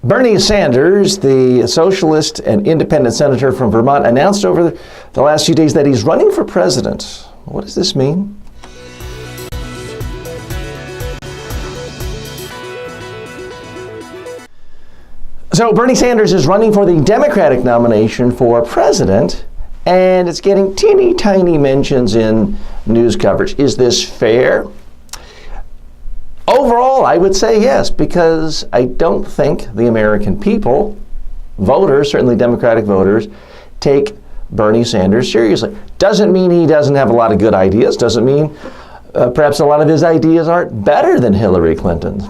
Bernie Sanders, the socialist and independent senator from Vermont, announced over the last few days that he's running for president. What does this mean? So Bernie Sanders is running for the Democratic nomination for president, and it's getting teeny tiny mentions in news coverage. Is this fair? Overall, I would say yes, because I don't think the American people, voters, certainly Democratic voters, take Bernie Sanders seriously. Doesn't mean he doesn't have a lot of good ideas. Doesn't mean perhaps a lot of his ideas aren't better than Hillary Clinton's.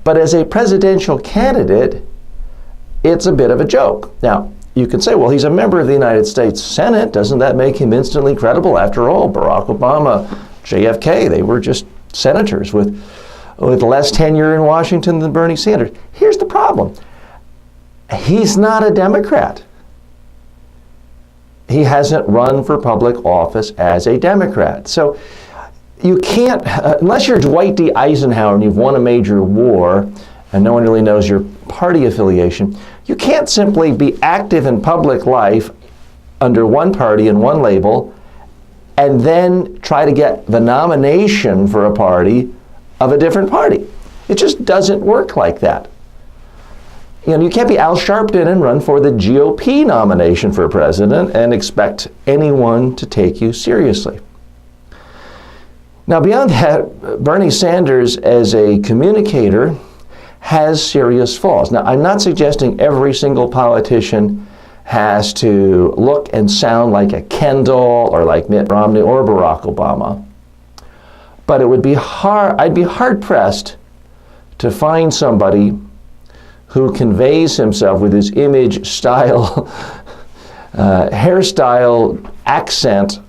But as a presidential candidate, it's a bit of a joke. Now, you can say, well, he's a member of the United States Senate. Doesn't that make him instantly credible? After all, Barack Obama, JFK, they were just senators with less tenure in Washington than Bernie Sanders. Here's the problem. He's not a Democrat. He hasn't run for public office as a Democrat. So you can't, unless you're Dwight D. Eisenhower and you've won a major war and no one really knows your party affiliation, you can't simply be active in public life under one party and one label and then try to get the nomination for a party of a different party. It just doesn't work like that. You know, you can't be Al Sharpton and run for the GOP nomination for president and expect anyone to take you seriously. Now, beyond that, Bernie Sanders as a communicator has serious flaws. Now, I'm not suggesting every single politician has to look and sound like a Kendall or like Mitt Romney or Barack Obama. But it would be I'd be hard-pressed to find somebody who conveys himself with his image, style, hairstyle, accent,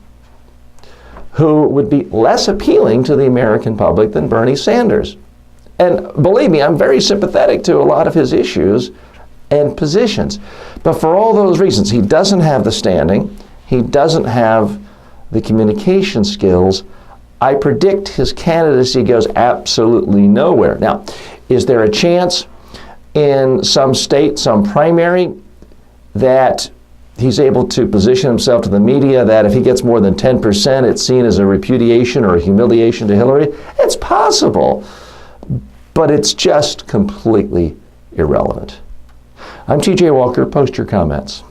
who would be less appealing to the American public than Bernie Sanders. And believe me, I'm very sympathetic to a lot of his issues and positions. But for all those reasons, he doesn't have the standing, he doesn't have the communication skills. I predict his candidacy goes absolutely nowhere. Now, is there a chance in some state, some primary, that he's able to position himself to the media that if he gets more than 10%, it's seen as a repudiation or a humiliation to Hillary? It's possible, but it's just completely irrelevant. I'm TJ Walker. Post your comments.